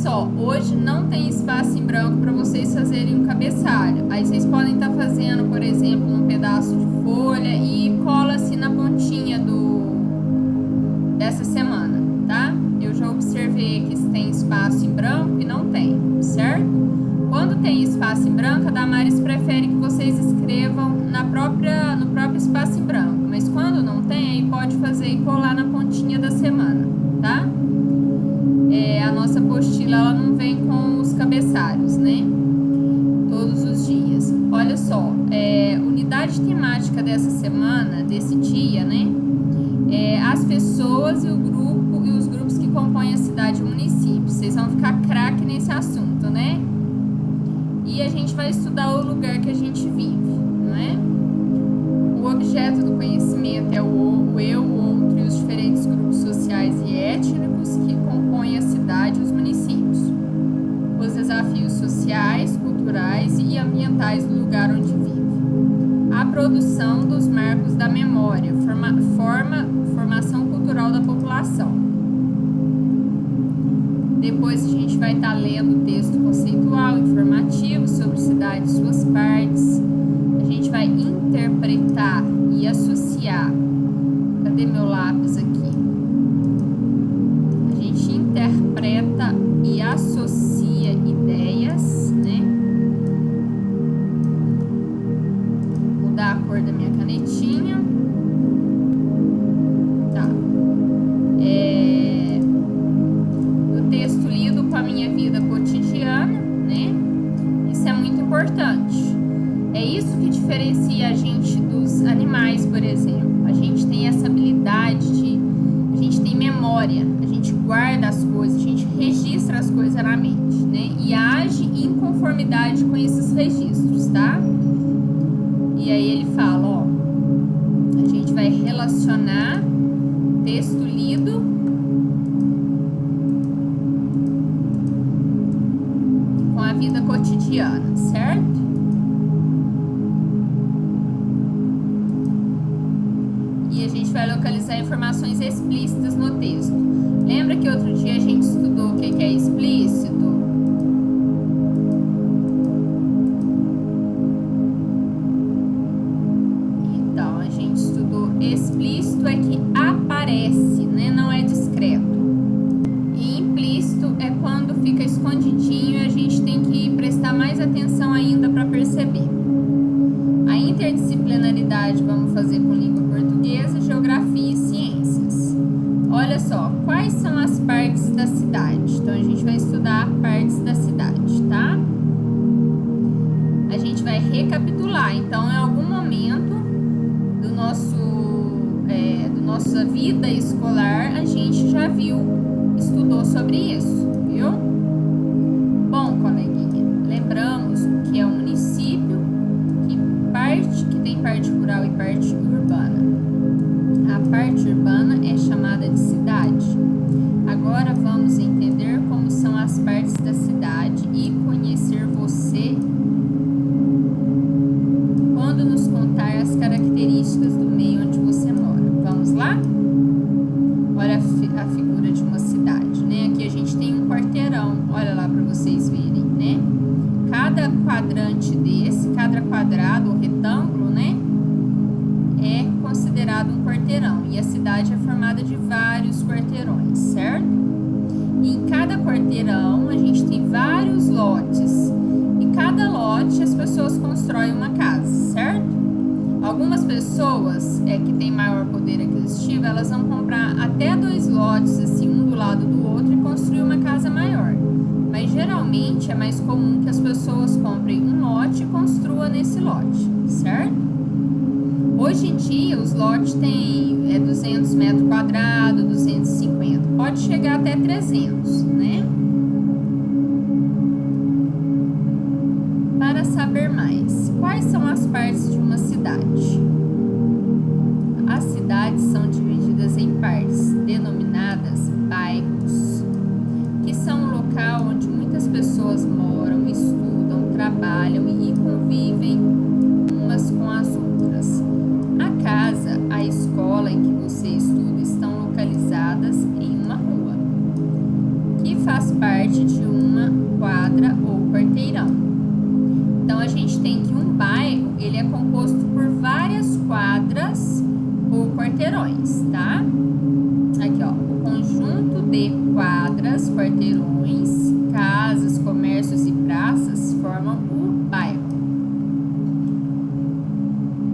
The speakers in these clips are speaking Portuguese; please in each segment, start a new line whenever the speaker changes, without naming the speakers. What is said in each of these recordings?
só, hoje não tem espaço em branco para vocês fazerem um cabeçalho. Aí vocês podem estar fazendo, por exemplo, um pedaço de folha e cola assim na pontinha dessa semana, tá? Eu já observei que tem espaço em branco e não tem, certo? Quando tem espaço em branco, a Damares prefere que vocês escrevam no próprio espaço em branco. Mas quando não tem, aí pode fazer e colar na pontinha da semana, tá? A nossa apostila, ela não vem com os cabeçalhos, né? Todos os dias. Olha só, unidade temática dessa semana, desse dia, né? As pessoas e os grupos que compõem a cidade e o município. Vocês vão ficar craque nesse assunto, né? E a gente vai estudar o lugar que a gente vive, não é? O objeto do conhecimento é o eu, o outro e os diferentes grupos sociais e étnicos que compõem a cidade e os municípios. Os desafios sociais, culturais e ambientais do lugar onde vive. A produção dos marcos da memória, formação cultural da população. Depois a gente vai estar lendo o texto conceitual, informativo sobre cidade e suas partes. A gente vai interpretar e associar. Cadê meu lápis aqui? A gente interpreta e associa ideias, né? Mudar a cor da minha canetinha. Tá. O texto lido com a minha vida cotidiana, né? Isso é muito importante. É isso que diferencia a gente dos animais, por exemplo. A gente tem essa habilidade a gente tem memória, a gente guarda as coisas, a gente registra as coisas na mente, né? E age em conformidade com esses registros, tá? E aí ele fala, ó, a gente vai relacionar texto lido com a vida cotidiana, certo? E a gente vai localizar informações explícitas no texto. Lembra que outro dia a gente estudou o que é explícito? Então, a gente estudou explícito é que aparece, né? Não é discreto. E implícito é quando fica escondidinho e a gente tem que prestar mais atenção ainda para perceber. A interdisciplinaridade vamos fazer com língua portuguesa, geografia e ciências. Olha só, quais são as partes da cidade? Então, a gente vai estudar partes da cidade, tá? A gente vai recapitular. Então, em algum momento do nossa vida escolar, a gente já estudou sobre isso, viu? Bom, coleguinha, lembramos o que é um município, que tem parte rural e parte urbana. A parte urbana é chamada de cidade. Agora vamos entender como são as partes da cidade e conhecer você quando nos contar as características do meio onde você mora. Vamos lá? Olha a figura de uma cidade, né? Aqui a gente tem um quarteirão, olha lá para vocês verem, né? Cada quadrante cada quadrado ou retângulo, né? É considerado um quarteirão. E a cidade é formada de vários quarteirões, certo? E em cada quarteirão a gente tem vários lotes. E cada lote as pessoas constroem uma casa, certo? Algumas pessoas que têm maior poder aquisitivo, elas vão comprar até 2 lotes, assim, um do lado do outro e construir uma casa maior. Mas geralmente é mais comum que as pessoas comprem um lote e construam nesse lote, certo? Hoje em dia os lotes têm 200 metros quadrados, 250, pode chegar até 300, né? Para saber mais, quais são as partes de uma cidade? As cidades são divididas em partes, denominadas bairros, que são um local onde muitas pessoas moram, estudam, trabalham e convivem umas com as outras. A casa, a escola em que você estuda estão localizadas em uma rua, que faz parte de um quarteirões, tá? Aqui, ó, o conjunto de quadras, quarteirões, casas, comércios e praças formam o bairro.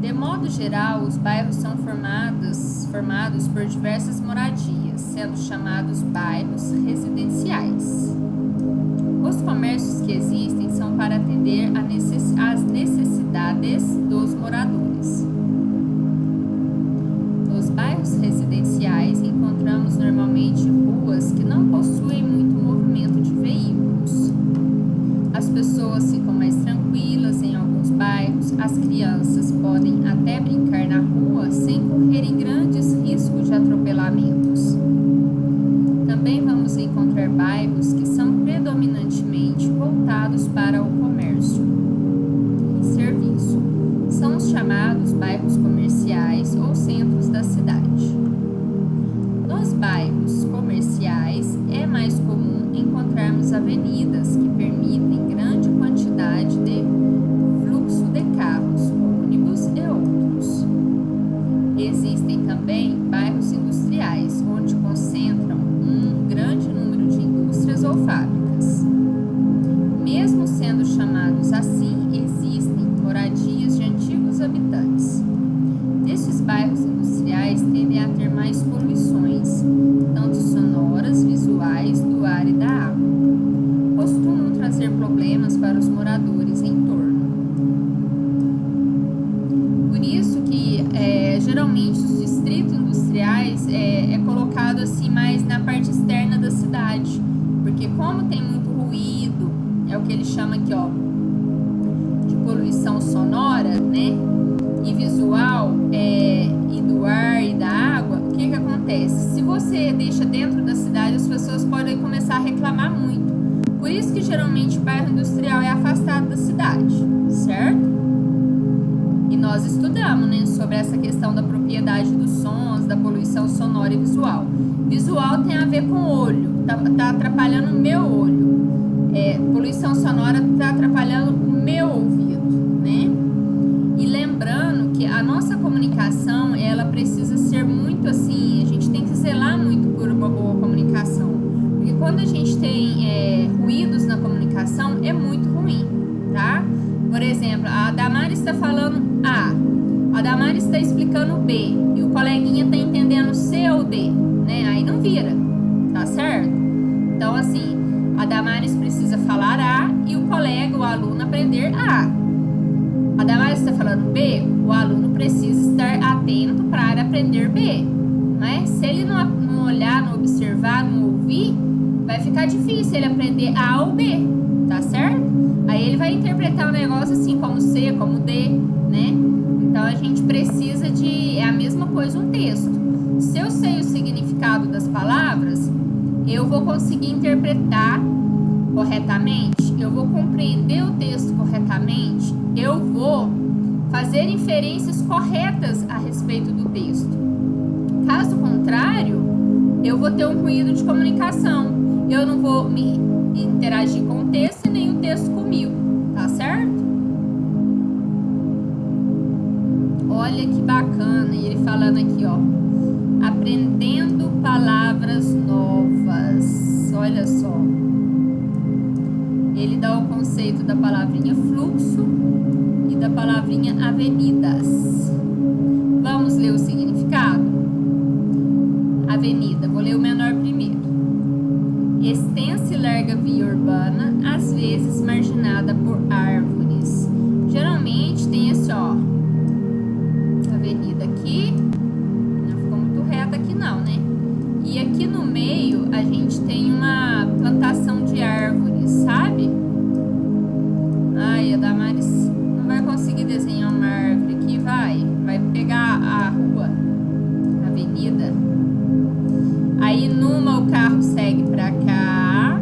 De modo geral, os bairros são formados por diversas moradias, sendo chamados bairros residenciais. Os comércios que existem são para atender às necessidades dos moradores. Nos bairros residenciais, encontramos normalmente ruas que não possuem muito movimento de veículos. As pessoas ficam mais tranquilas em alguns bairros, as crianças podem até brincar na rua sem correrem grandes riscos de atropelamentos. Também vamos encontrar bairros que são predominantemente voltados para o comércio e serviço. São os chamados bairros comerciais ou centros da cidade. Nos bairros comerciais é mais comum encontrarmos avenidas que permitem grande quantidade de fluxo de carros, ônibus e outros. Existem também bairros industriais, onde concentram um grande número de indústrias ou fábricas. Mesmo sendo chamados assim, existem moradias de antigos habitantes. Estes bairros industriais tendem a ter mais poluições, tanto sonoras, visuais, do ar e da água. Costumam trazer problemas para os moradores em torno. Por isso que geralmente os distritos industriais é colocado assim mais na parte externa da cidade, porque como tem muito ruído, é o que ele chama aqui, ó, de poluição sonora, né, e visual, e do ar e da água, o que acontece? Se você deixa dentro da cidade, as pessoas podem começar a reclamar muito. Por isso que geralmente o bairro industrial é afastado da cidade, certo? E nós estudamos, né, sobre essa questão da propriedade dos sons, da poluição sonora e visual. Visual tem a ver com o olho, tá atrapalhando o meu olho. Poluição sonora tá atrapalhando o meu ouvido, né? E lembrando que a nossa comunicação, ela precisa ser muito assim, a gente tem que zelar muito por uma boa comunicação. Porque quando a gente tem ruídos na comunicação, é muito ruim, tá? Por exemplo, a Damares está falando A, a Damares está explicando B, e o coleguinha está entendendo C ou D, né? Aí não vira, tá certo? Então, assim, a Damares precisa falar A e o colega, o aluno, aprender A. A Damares está falando B, o aluno precisa estar atento para aprender B, né? Se ele não olhar, não observar, não ouvir, vai ficar difícil ele aprender A ou B, tá certo? Aí ele vai interpretar o negócio assim como C, como D, né? Então a gente precisa é a mesma coisa um texto. Se eu sei o significado das palavras, eu vou conseguir interpretar corretamente, eu vou compreender o texto corretamente, eu vou fazer inferências corretas a respeito do texto. Caso contrário, eu vou ter um ruído de comunicação, eu não vou me interagir com o texto e nem o texto comigo, tá certo? Olha que bacana, e ele falando aqui, ó, aprendendo palavras novas, olha só. Ele dá o conceito da palavrinha fluxo e da palavrinha avenidas. Vamos ler o significado? Avenida, vou ler o menor primeiro. Extensa e larga via urbana, às vezes marginada por árvores. Geralmente tem esse, ó, avenida aqui, não ficou muito reta aqui não, né? E aqui no meio a gente tem uma plantação de árvores, sabe? Ai, a Damares não vai conseguir desenhar uma árvore aqui, vai pegar a rua, a avenida. Aí numa o carro segue pra cá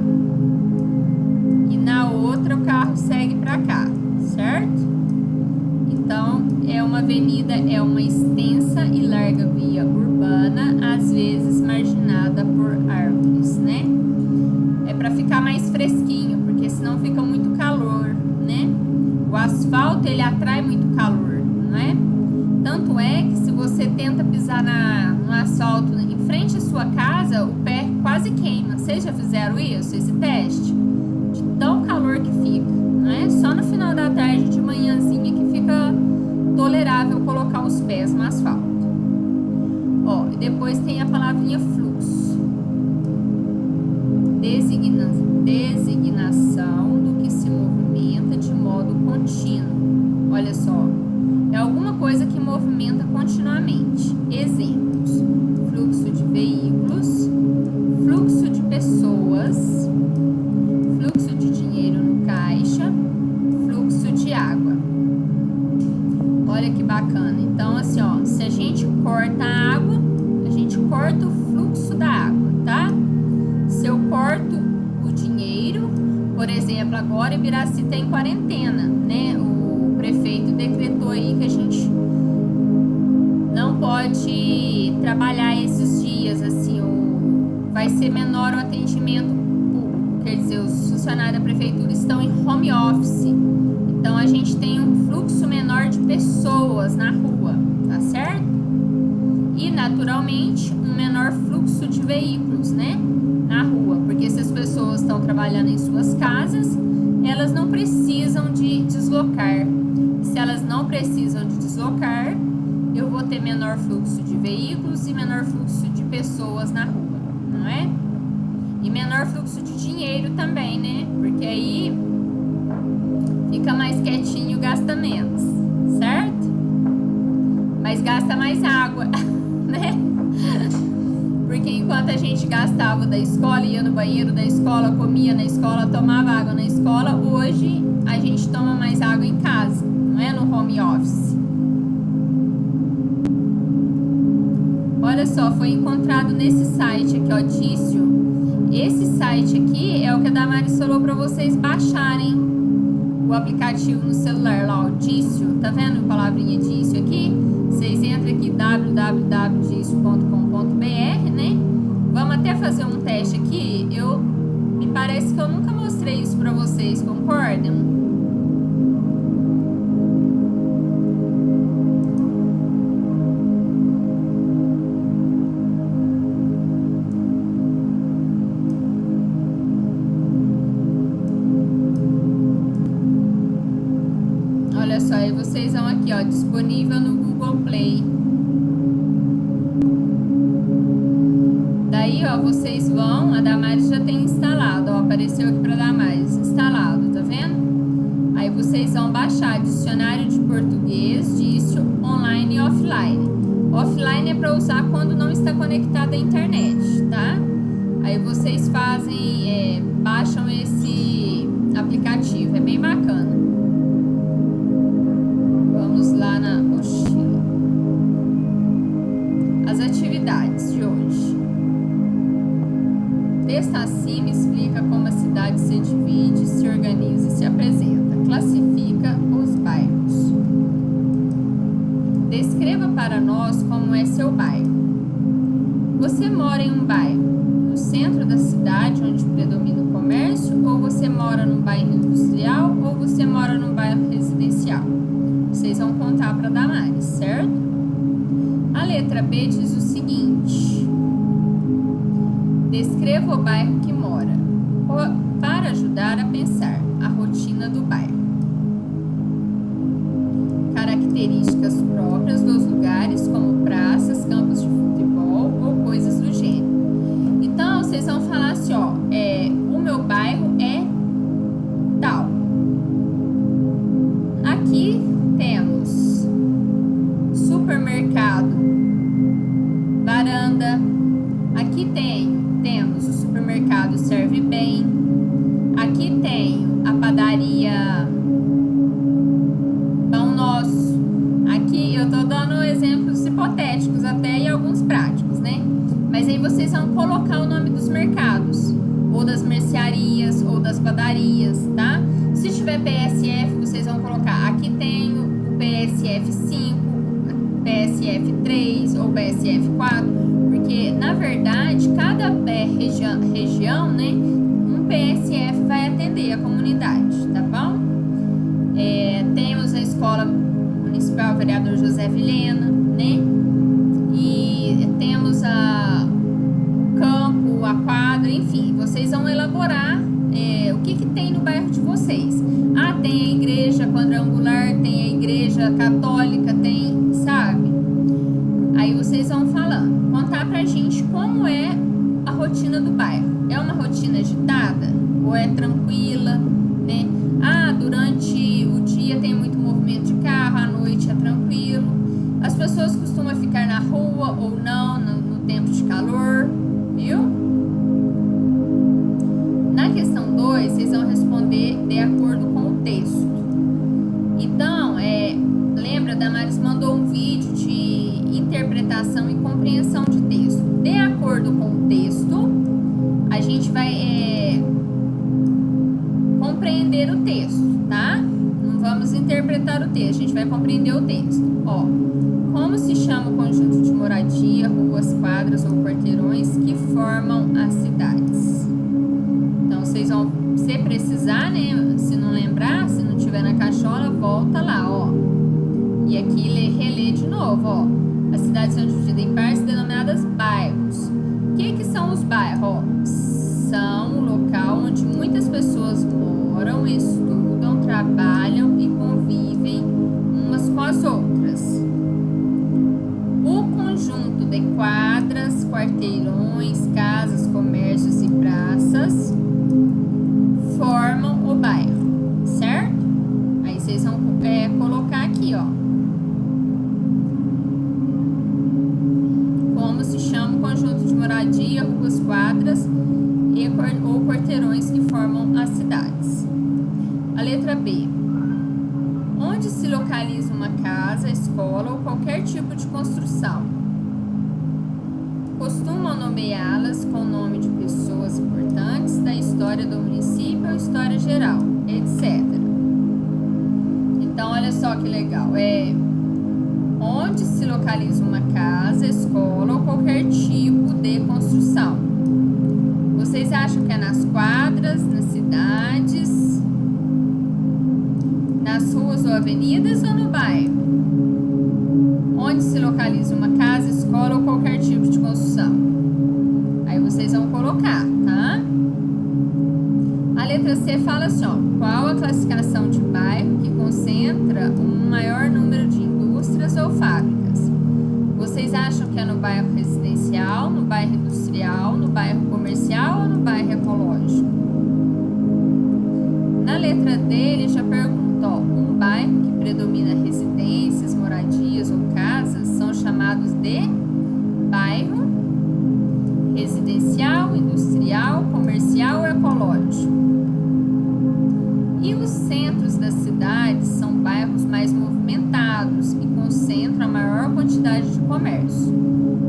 e na outra o carro segue pra cá, certo? Então, uma avenida é uma extensa e larga via urbana, às vezes marginada por árvores, né? É para ficar mais fresquinho, porque senão fica muito calor, né? O asfalto, ele atrai muito calor, não é? Tanto é que se você você tenta pisar no asfalto em frente à sua casa, o pé quase queima. Vocês já fizeram isso, esse teste? De tão calor que fica, não é? Só no final da tarde, de manhãzinha, que fica tolerável colocar os pés no asfalto. Ó, e depois tem a palavrinha fluxo. Designação do que se movimenta de modo contínuo. Olha só, é alguma coisa que movimenta continuamente. Exemplos: fluxo de veículos, fluxo de pessoas, fluxo de dinheiro no caixa, fluxo de água. Olha que bacana. Então, assim, ó, se a gente corta a água, a gente corta o fluxo da água, tá? Se eu corto o dinheiro, por exemplo, agora Ibiraci tá em quarentena, né? O prefeito decretou aí que a gente não pode trabalhar esses dias, assim, vai ser menor o atendimento público, quer dizer, os funcionários da prefeitura estão em home office, então a gente tem um fluxo menor de pessoas na rua, tá certo? E naturalmente um menor fluxo de veículos, né, na rua, porque se as pessoas estão trabalhando em suas casas, elas não precisam de deslocar. Se elas não precisam de deslocar, eu vou ter menor fluxo de veículos e menor fluxo de pessoas na rua, não é? E menor fluxo de dinheiro também, né? Porque aí fica mais quietinho, gasta menos, certo? Mas gasta mais água, né? Porque enquanto a gente gastava da escola, ia no banheiro da escola, comia na escola, tomava água na escola, hoje a gente toma mais água em casa, não é no home office. Olha só, foi encontrado nesse site aqui, ó, Dício. Esse site aqui é o que a Damaris falou para vocês baixarem o aplicativo no celular lá, ó, Dício. Tá vendo a palavrinha Dício aqui? Vocês entram aqui www.dicio.com.br, né? Vamos até fazer um teste aqui. Me parece que eu nunca mostrei isso para vocês, concordam? Olha só, aí vocês vão aqui, ó, disponível no Google Play. Daí, ó, vocês vão, a Damaris já tem instalado, ó, apareceu aqui pra Damaris, instalado, tá vendo? Aí vocês vão baixar Dicionário de Português, Dício, online e offline. Offline é para usar quando não está conectado à internet, tá? Aí vocês fazem, baixam esse aplicativo, é bem bacana. Vamos lá na mochila. As atividades de hoje. O texto acima explica como a cidade se divide, se organiza e se apresenta. Classifica os bairros. Descreva para nós como é seu bairro. Você mora em um bairro no centro da cidade, onde predomina o comércio, ou você mora num bairro industrial, ou você mora num bairro residencial? Vocês vão contar para Damaris, certo? A letra B diz o seguinte: descreva o bairro que mora, para ajudar a pensar a rotina do bairro. Características próprias dos lugares, como praças, campos de futebol ou coisas do gênero. Então, vocês vão falar assim, ó, o meu bairro é tal. Aqui temos supermercado, varanda. Aqui temos o supermercado Serve Bem. Aqui tenho a padaria Pão Nosso. Aqui eu tô dando exemplos hipotéticos até e alguns práticos, né? Mas aí vocês vão colocar o nome dos mercados, ou das mercearias, ou das padarias, tá? Se tiver PSF, vocês vão colocar, aqui tenho o PSF 5, PSF 3 ou PSF 4, porque na verdade cada região, né, um PSF vai atender a comunidade, tá bom? Temos a Escola Municipal Vereador José Vilhena, né? o campo, a quadra, enfim, vocês vão elaborar o que tem no bairro de vocês. Ah, tem a igreja quadrangular, tem a igreja católica, tem, sabe? Aí vocês vão falando, contar pra gente como é a rotina do bairro. É uma rotina agitada ou é tranquila, né? Ah, durante o dia tem muito movimento de carro, à noite é tranquilo. As pessoas costumam ficar na rua ou não no tempo de calor, viu? Na questão 2, vocês vão responder de acordo com o texto. Então, lembra, a Damares mandou um vídeo de interpretação e compreensão de texto. De acordo com o texto, a gente vai compreender o texto, tá? Não vamos interpretar o texto, a gente vai compreender o texto. Ó, como se chama o conjunto de moradia, ruas, quadras ou quarteirões que formam as cidades? Então, vocês vão, se precisar, né? Se não lembrar, se não tiver na cachola, volta lá, ó. E aqui relê de novo, ó. As cidades são divididas em partes denominadas bairros. O que são os bairros? Ó, são o local onde muitas pessoas moram, estudam, trabalham e convivem umas com as outras. O conjunto de quadras, quarteirões, casas, comércios e praças formam o bairro, certo? Aí vocês vão colocar aqui, ó. Como se chama o conjunto de moradia, ruas, quadras ou quarteirões que formam as cidades. A letra B. Onde se localiza uma casa, escola ou qualquer tipo de construção? Costumam nomeá-las com o nome de pessoas importantes da história do município ou história geral, etc. Então, olha só que legal. Onde se localiza uma casa, escola ou qualquer tipo de construção. Vocês acham que é nas quadras, nas cidades, nas ruas ou avenidas ou no bairro? Onde se localiza uma casa, escola ou qualquer tipo de construção? Aí vocês vão colocar, tá? A letra C fala assim, ó. Qual a classificação de bairro que concentra um maior número de indústrias ou fábricas? Vocês acham que é no bairro residencial, no bairro industrial, no bairro comercial ou no bairro ecológico? Na letra D, ele já pergunta, ó, um bairro que predomina residências, moradias ou casas são chamados de bairro residencial, industrial, comercial ou ecológico. E os centros das cidades são bairros mais movimentados e concentram a maior quantidade de comércio.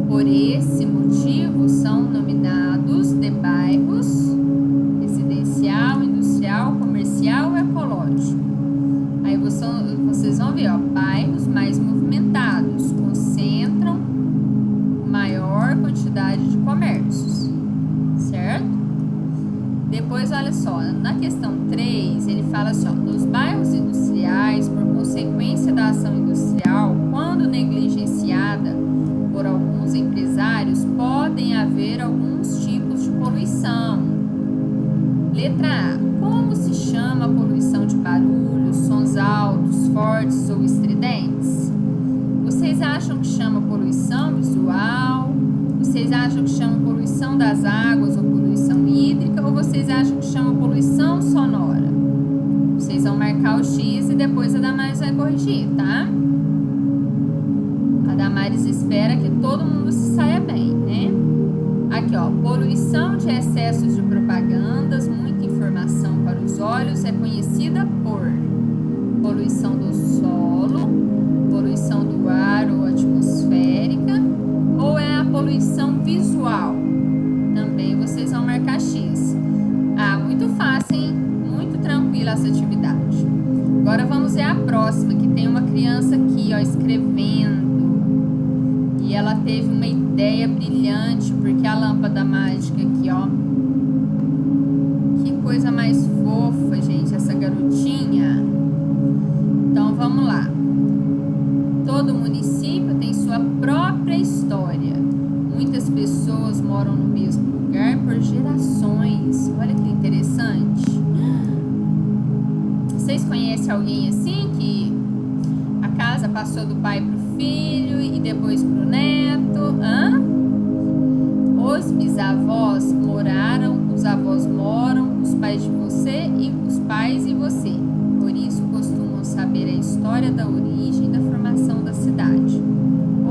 Por esse motivo, são nominados de bairros residencial, industrial, comercial ou ecológico. Aí vocês vão ver, ó, bairros mais movimentados concentram maior quantidade de comércios, certo? Depois, olha só, na questão 3, ele fala assim, ó, nos bairros industriais, por consequência da ação industrial, quando negligenciada por alguns empresários, podem haver alguns tipos de poluição. Letra A. Como se chama a poluição de barulhos, sons altos, fortes ou estridentes? Vocês acham que chama poluição visual? Vocês acham que chama poluição das águas ou poluição hídrica? Ou vocês acham que chama poluição sonora? Vocês vão marcar o X e depois a Damares vai corrigir, tá? A Damares espera que todo mundo se saia bem, né? Aqui, ó, poluição de excessos de propagandas, muita informação para os olhos é conhecida por poluição do solo, poluição do ar ou atmosférica, ou é a poluição visual? Também vocês vão marcar X. Ah, muito fácil, hein? Muito tranquila essa atividade. Agora vamos ver a próxima, que tem uma criança aqui, ó, escrevendo. E ela teve uma ideia brilhante, porque a lâmpada mágica aqui, ó. Que coisa mais fofa, gente, essa garotinha. Então, vamos lá. Todo município tem sua própria história. Muitas As pessoas moram no mesmo lugar por gerações. Olha que interessante. Vocês conhecem alguém assim que a casa passou do pai pro filho e depois pro neto? Os bisavós moraram, os avós moram, os pais de você e os pais e você. Por isso costumam saber a história da origem e da formação da cidade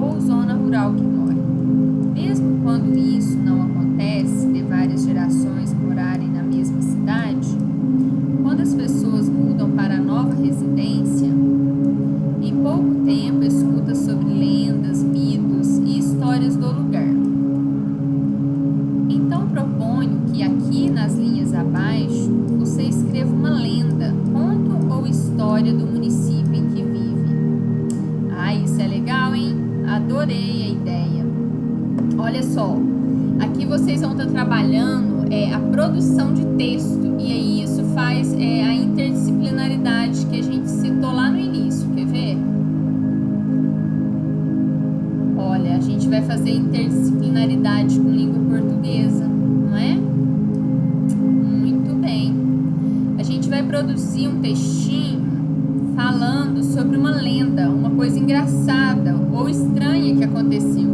ou zona rural que mora. Mesmo quando isso não acontece, de várias gerações morarem na mesma cidade, quando as pessoas mudam para a nova residência, em pouco tempo escuta sobre lendas, mitos e histórias do lugar. Então proponho que aqui nas linhas abaixo você escreva uma lenda, conto ou história do município em que vive. Isso é legal, hein? Adorei a ideia. Olha só, aqui vocês vão estar trabalhando a produção de texto, e aí isso faz a interdisciplinaridade que a gente citou lá no início, quer ver? Olha, a gente vai fazer interdisciplinaridade com língua portuguesa, não é? Muito bem. A gente vai produzir um textinho falando sobre uma lenda, uma coisa engraçada ou estranha que aconteceu,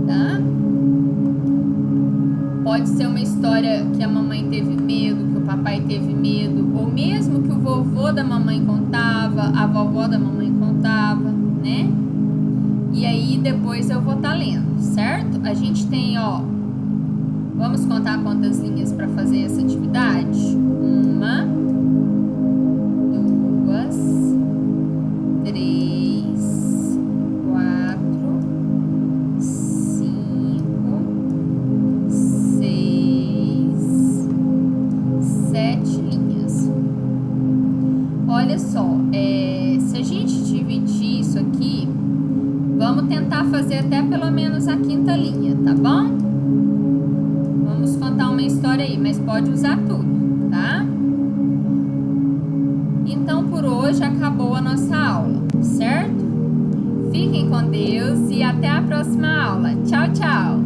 tá? Pode ser uma história que a mamãe teve medo, que o papai teve medo, ou mesmo que o vovô da mamãe contava, a vovó da mamãe contava, né? E aí depois eu vou estar lendo, certo? A gente tem, vamos contar quantas linhas para fazer essa atividade? 1, 2, 3, 4, 5, 6, 7 linhas. Olha só, se a gente dividir isso aqui, vamos tentar fazer até pelo menos a 5ª linha, tá bom? Vamos contar uma história aí, mas pode usar tudo, tá? Então, por hoje acabou a nossa aula, certo? Fiquem com Deus e até a próxima aula. Tchau, tchau!